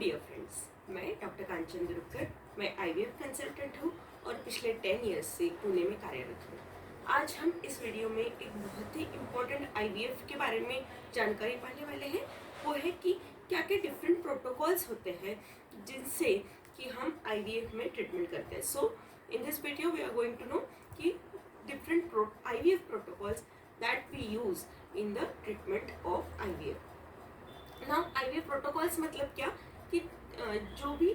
Dear friends, मैं doctor कांचन दुरुक्कर, मैं IVF consultant हूँ और पिछले 10 ईयर्स से पुणे में कार्यरत हूँ। आज हम इस वीडियो में एक बहुत ही इम्पोर्टेंट आईवीएफ के बारे में जानकारी पाने वाले हैं। वो है कि क्या क्या डिफरेंट प्रोटोकॉल्स होते हैं जिनसे कि हम आईवीएफ में ट्रीटमेंट करते हैं। So in this video we are going to know कि different IVF protocols that we use in the treatment of IVF. Now IVF protocols मतलब क्या कि जो भी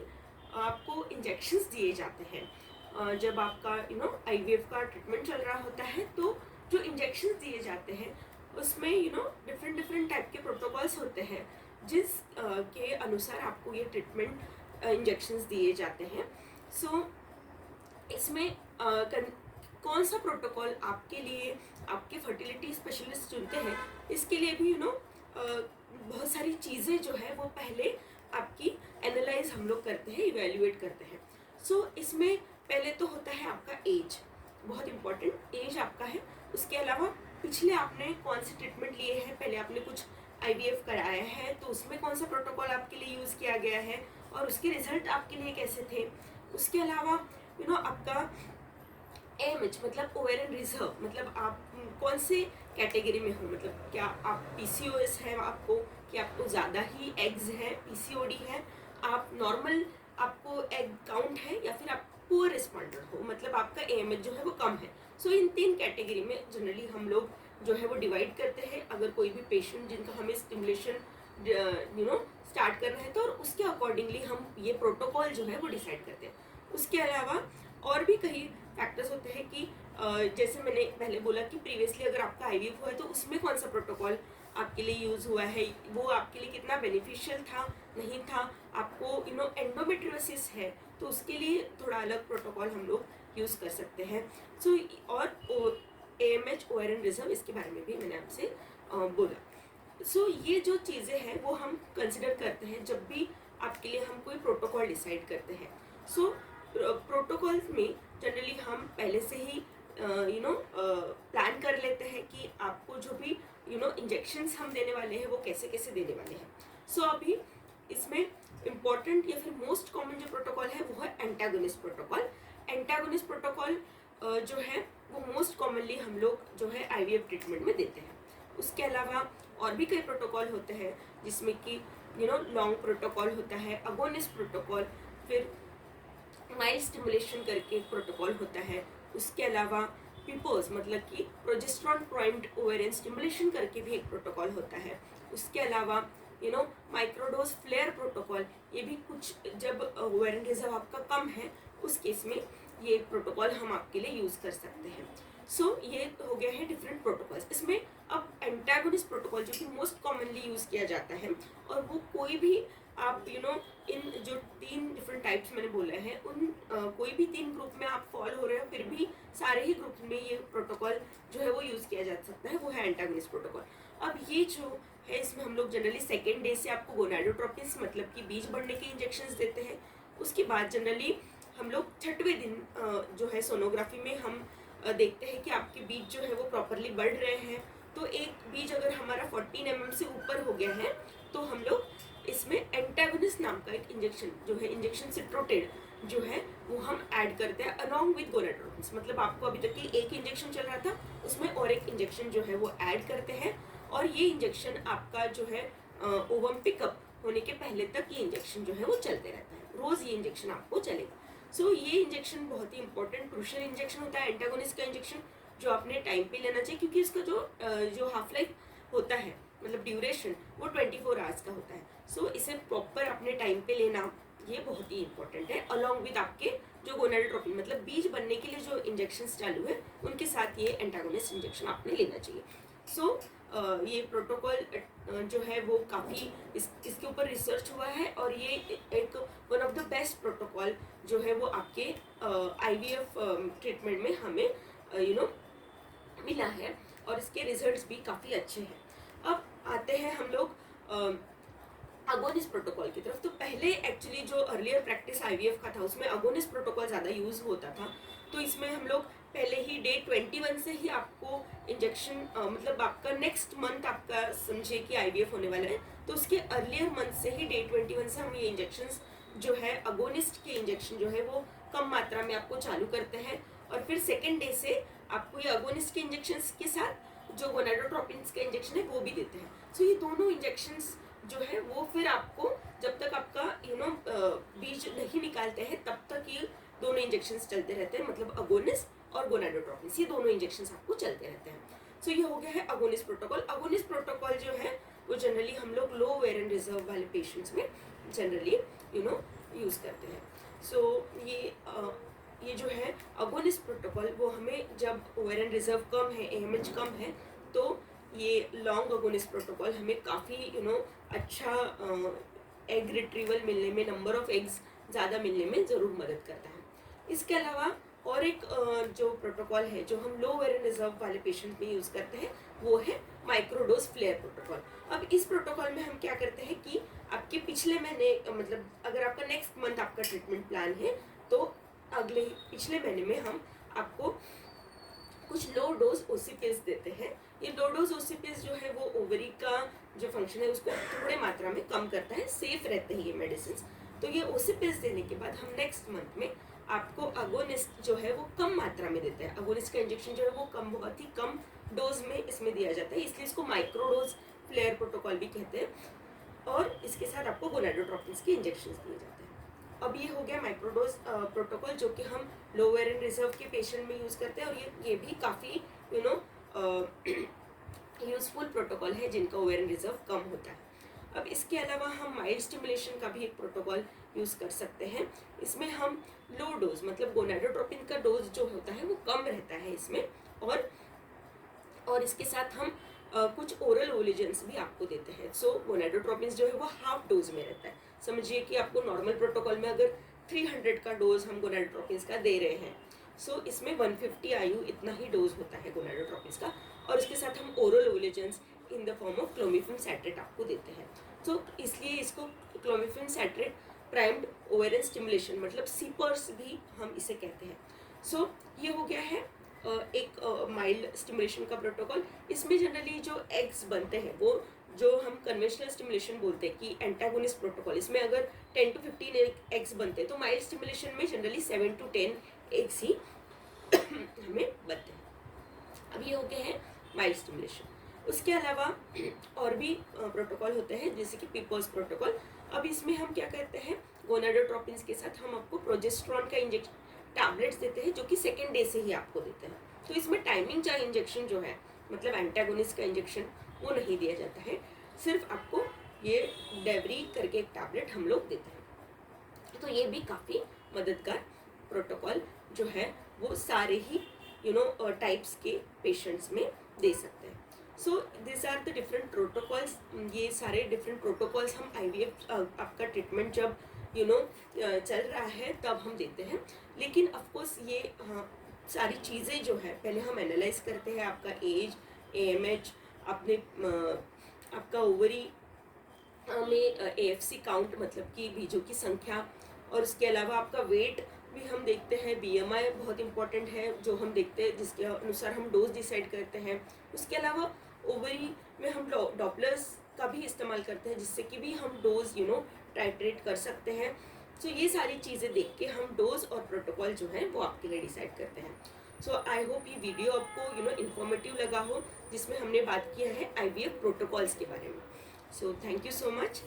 आपको इंजेक्शंस दिए जाते हैं जब आपका आईवीएफ का ट्रीटमेंट चल रहा होता है, तो जो इंजेक्शंस दिए जाते हैं उसमें डिफरेंट टाइप के प्रोटोकॉल्स होते हैं जिस के अनुसार आपको ये ट्रीटमेंट इंजेक्शंस दिए जाते हैं। सो इसमें कौन सा प्रोटोकॉल आपके लिए आपके फर्टिलिटी स्पेशलिस्ट चुनते हैं, इसके लिए भी बहुत सारी चीज़ें जो है वो पहले आपकी एनालाइज हम लोग करते हैं, इवेल्युएट करते हैं। सो इसमें पहले तो होता है आपका एज, बहुत इंपॉर्टेंट एज आपका है। उसके अलावा पिछले आपने कौन से ट्रीटमेंट लिए हैं, पहले आपने कुछ आईवीएफ कराया है तो उसमें कौन सा प्रोटोकॉल आपके लिए यूज़ किया गया है और उसके रिजल्ट आपके लिए कैसे थे। उसके अलावा आपका एमएच मतलब ओवेरियन रिजर्व, मतलब आप कौन से कैटेगरी में हो, मतलब क्या आप पीसीओएस है आपको, कि आपको ज़्यादा ही एग्स है, पीसीओडी है, आप नॉर्मल आपको एग काउंट है, या फिर आप पुअर रिस्पॉन्डर हो, मतलब आपका एएमएच जो है वो कम है। सो इन 3 कैटेगरी में जनरली हम लोग जो है वो डिवाइड करते हैं। अगर कोई भी पेशेंट जिनका हमें स्टिमुलेशन स्टार्ट करना है तो उसके अकॉर्डिंगली हम ये प्रोटोकॉल जो है वो डिसाइड करते हैं। उसके अलावा और भी कई फैक्टर्स होते हैं कि जैसे मैंने पहले बोला कि प्रीवियसली अगर आपका आईवीएफ हुआ है तो उसमें कौन सा प्रोटोकॉल आपके लिए यूज़ हुआ है, वो आपके लिए कितना बेनिफिशियल था, नहीं था। आपको एंडोमेट्रियोसिस है तो उसके लिए थोड़ा अलग प्रोटोकॉल हम लोग यूज़ कर सकते हैं। सो और एएमएच ओवेरियन रिजर्व, इसके बारे में भी मैंने आपसे बोला। सो ये जो चीज़ें हैं वो हम कंसिडर करते हैं जब भी आपके लिए हम कोई प्रोटोकॉल डिसाइड करते हैं। सो प्रोटोकॉल्स में जनरली हम पहले से ही प्लान कर लेते हैं कि आपको जो भी इंजेक्शंस हम देने वाले हैं वो कैसे कैसे देने वाले हैं। सो अभी इसमें इम्पॉर्टेंट या फिर मोस्ट कॉमन जो प्रोटोकॉल है वो है एंटागोनिस्ट प्रोटोकॉल। एंटागोनिस्ट प्रोटोकॉल जो है वो मोस्ट कॉमनली हम लोग जो है आईवीएफ ट्रीटमेंट में देते हैं। उसके अलावा और भी कई प्रोटोकॉल होते हैं जिसमें कि लॉन्ग प्रोटोकॉल होता है, अगोनिस्ट प्रोटोकॉल, फिर माइल्ड स्टिमुलेशन करके एक प्रोटोकॉल होता है। उसके अलावा पीपोज मतलब कि प्रोजेस्टेरॉन प्राइम्ड ओवेरियन स्टिमुलेशन करके भी एक प्रोटोकॉल होता है। उसके अलावा माइक्रोडोज फ्लेयर प्रोटोकॉल, ये भी कुछ जब ओवेरियन रिजर्व आपका कम है उस केस में ये प्रोटोकॉल हम आपके लिए यूज़ कर सकते हैं। सो ये हो गया है डिफरेंट प्रोटोकॉल्स। इसमें अब एंटागोनिस्ट प्रोटोकॉल जो कि मोस्ट कॉमनली यूज़ किया जाता है, और वो कोई भी आप इन जो 3 डिफरेंट टाइप्स मैंने बोले हैं उन कोई भी 3 ग्रुप में आप फॉलो हो रहे हो, फिर भी सारे ही ग्रुप में ये प्रोटोकॉल जो है वो यूज़ किया जा सकता है, वो है एंटागोनिस्ट प्रोटोकॉल। अब ये जो है इसमें हम लोग जनरली सेकेंड डे से आपको गोनाडोट्रोपिन्स मतलब कि बीज बढ़ने के इंजेक्शंस देते हैं। उसके बाद जनरली हम लोग 6वें दिन जो है सोनोग्राफी में हम देखते हैं कि आपके बीज जो है वो प्रॉपरली बढ़ रहे हैं। तो एक बीज अगर हमारा 14 mm से ऊपर हो गया है तो हम लोग इसमें एंटागोनिस्ट नाम का एक इंजेक्शन जो है, इंजेक्शन सिट्रोटेड जो है वो हम ऐड करते हैं अलॉन्ग विद गोनाडोट्रोपिन्स। मतलब आपको अभी तक की एक इंजेक्शन चल रहा था उसमें और एक इंजेक्शन जो है वो ऐड करते हैं, और ये इंजेक्शन आपका जो है ओवम पिकअप होने के पहले तक ये इंजेक्शन जो है वो चलते रहता है, रोज़ ये इंजेक्शन आपको चलेगा। सो ये इंजेक्शन बहुत ही इंपॉर्टेंट क्रूशियल इंजेक्शन होता है एंटागोनिस्ट का इंजेक्शन, जो आपने टाइम पे लेना चाहिए, क्योंकि इसका जो हाफ लाइफ होता है मतलब ड्यूरेशन वो 24 आवर्स का होता है। सो इसे प्रॉपर अपने टाइम पे लेना ये बहुत ही इंपॉर्टेंट है, अलॉन्ग विद आपके जो गोनाडोट्रोपिन मतलब बीज बनने के लिए जो इंजेक्शंस चालू है उनके साथ ये एंटागोनिस्ट इंजेक्शन आपने लेना चाहिए। सो ये प्रोटोकॉल जो है वो काफ़ी इसके ऊपर रिसर्च हुआ है, और ये एक one of the best protocol जो है वो आपके आईवीएफ ट्रीटमेंट में हमें मिला है, और इसके रिजल्ट्स भी काफ़ी अच्छे हैं। अब आते हैं हम लोग अगोनिस्ट प्रोटोकॉल की तरफ। तो पहले एक्चुअली जो अर्लियर प्रैक्टिस आईवीएफ का था उसमें अगोनिस्ट प्रोटोकॉल ज़्यादा यूज़ होता था, तो इसमें हम लोग पहले ही डे 21 से ही आपको इंजेक्शन मतलब आपका नेक्स्ट मंथ आपका समझे कि आईवीएफ होने वाला है, तो उसके अर्लियर मंथ से ही डे 21 से हम ये इंजेक्शंस जो है अगोनिस्ट के इंजेक्शन जो है वो कम मात्रा में आपको चालू करते हैं, और फिर सेकेंड डे से आपको ये अगोनिस्ट के इंजेक्शन के साथ जो गोनाडोट्रोपिन्स का इंजेक्शन है वो भी देते हैं। सो ये दोनों इंजेक्शंस जो है वो फिर आपको जब तक आपका बीज नहीं निकालते हैं तब तक ये दोनों इंजेक्शंस चलते रहते हैं, मतलब अगोनिस्ट और गोनाडोट्रोपिन्स ये दोनों इंजेक्शंस आपको चलते रहते हैं। सो ये हो गया है अगोनिस्ट प्रोटोकॉल। अगोनिस्ट प्रोटोकॉल जो है वो जनरली हम लोग लो वेयर एंड रिजर्व वाले पेशेंट्स में जनरली यूज़ करते हैं। सो ये जो है अगोनिस्ट प्रोटोकॉल वो हमें जब वेयर एंड रिजर्व कम है, एएमएच कम है, तो ये लॉन्ग अगोनिस्ट प्रोटोकॉल हमें काफ़ी अच्छा एग रिट्रीवल मिलने में, नंबर ऑफ एग्स ज़्यादा मिलने में ज़रूर मदद करता है। इसके अलावा और एक जो प्रोटोकॉल है जो हम लो वेयर एंड रिजर्व वाले पेशेंट में यूज़ करते हैं वो है माइक्रोडोज फ्लेयर प्रोटोकॉल। अब इस प्रोटोकॉल में हम क्या करते हैं कि आपके पिछले महीने मतलब अगर आपका नेक्स्ट मंथ आपका ट्रीटमेंट प्लान है तो पिछले महीने में हम आपको कुछ लो डोज ओसीपीएस देते हैं। ये लो डोज ओसीपीएस जो है वो ओवरी का जो फंक्शन है उसको थोड़े मात्रा में कम करता है, सेफ रहते हैं ये मेडिसिन। तो ये ओसीपीएस देने के बाद हम नेक्स्ट मंथ में आपको अगोनिस्ट जो है वो कम मात्रा में देते हैं। अगोनिस्ट का इंजेक्शन जो है वो बहुत ही कम डोज में इसमें दिया जाता है, इसलिए इसको माइक्रोडोज फ्लेयर प्रोटोकॉल भी कहते हैं, और इसके साथ आपको गोनाडोट्रोपिन्स के इंजेक्शन दिए जाते हैं। अब ये हो गया माइक्रोडोज प्रोटोकॉल जो कि हम लो वेयर एंड रिजर्व के पेशेंट में यूज़ करते हैं, और ये भी काफ़ी यूजफुल प्रोटोकॉल है जिनका वेयर एंड रिजर्व कम होता है। अब इसके अलावा हम माइल्ड स्टिमुलेशन का भी एक प्रोटोकॉल यूज़ कर सकते हैं। इसमें हम लो डोज मतलब गोनाडोट्रोपिन का डोज जो होता है वो कम रहता है इसमें, और इसके साथ हम कुछ ओरल ओलिजेंस भी आपको देते हैं। सो गोनाडोट्रोपिन्स जो है वो हाफ डोज में रहता है। समझिए कि आपको नॉर्मल प्रोटोकॉल में अगर 300 का डोज हम गोनाडोट्रोपिन्स का दे रहे हैं, सो इसमें 150 IU इतना ही डोज होता है गोनाडोट्रोपिन्स का, और इसके साथ हम ओरल ओलिजेंस in the form of clomiphene citrate आपको देते हैं। तो इसलिए इसको clomiphene citrate primed ovarian stimulation मतलब सीपर्स भी हम इसे कहते हैं। सो ये हो गया है एक माइल्ड स्टिमुलेशन का प्रोटोकॉल। इसमें जनरली जो एग्स बनते हैं वो जो हम कन्वेंशनल स्टिमुलेशन बोलते हैं कि एंटागोनिस्ट प्रोटोकॉल, इसमें अगर 10 to 15 एग्स बनते हैं, तो माइल्ड स्टिमुलेशन में जनरली 7 to 10 एग्स ही हमें बनते हैं। अब ये हो गए हैं माइल्ड स्टिमुलेशन। उसके अलावा और भी प्रोटोकॉल होते हैं जैसे कि पीपर्स प्रोटोकॉल। अब इसमें हम क्या करते हैं, गोनाडोट्रोपिन्स के साथ हम आपको प्रोजेस्टेरॉन का इंजेक्शन टैबलेट्स देते हैं जो कि सेकेंड डे से ही आपको देते हैं। तो इसमें टाइमिंग चाहे इंजेक्शन जो है मतलब एंटागोनिस्ट का इंजेक्शन वो नहीं दिया जाता है, सिर्फ आपको ये डेवरी करके एक टैबलेट हम लोग देते हैं। तो ये भी काफ़ी मददगार प्रोटोकॉल जो है वो सारे ही टाइप्स के पेशेंट्स में दे सकते हैं। So this are the different protocols. ये सारे डिफरेंट प्रोटोकॉल्स हम IVF आपका ट्रीटमेंट जब चल रहा है तब हम देते हैं। लेकिन ऑफकोर्स ये सारी चीज़ें जो है पहले हम एनालाइज करते हैं, आपका एज, AMH, अपने आपका ओवरी में AFC काउंट मतलब कि बीजों की संख्या, और उसके अलावा आपका वेट भी हम देखते हैं। BMI बहुत इंपॉर्टेंट है जो हम देखते हैं, जिसके अनुसार हम डोज डिसाइड करते हैं। उसके अलावा ओवरी में हम डॉपलर्स का भी इस्तेमाल करते हैं जिससे कि भी हम डोज टाइट्रेट कर सकते हैं। सो ये सारी चीज़ें देख के हम डोज और प्रोटोकॉल जो है वो आपके लिए डिसाइड करते हैं। सो आई होप ये वीडियो आपको इन्फॉर्मेटिव लगा हो, जिसमें हमने बात किया है IVF प्रोटोकॉल्स के बारे में। So thank you so much.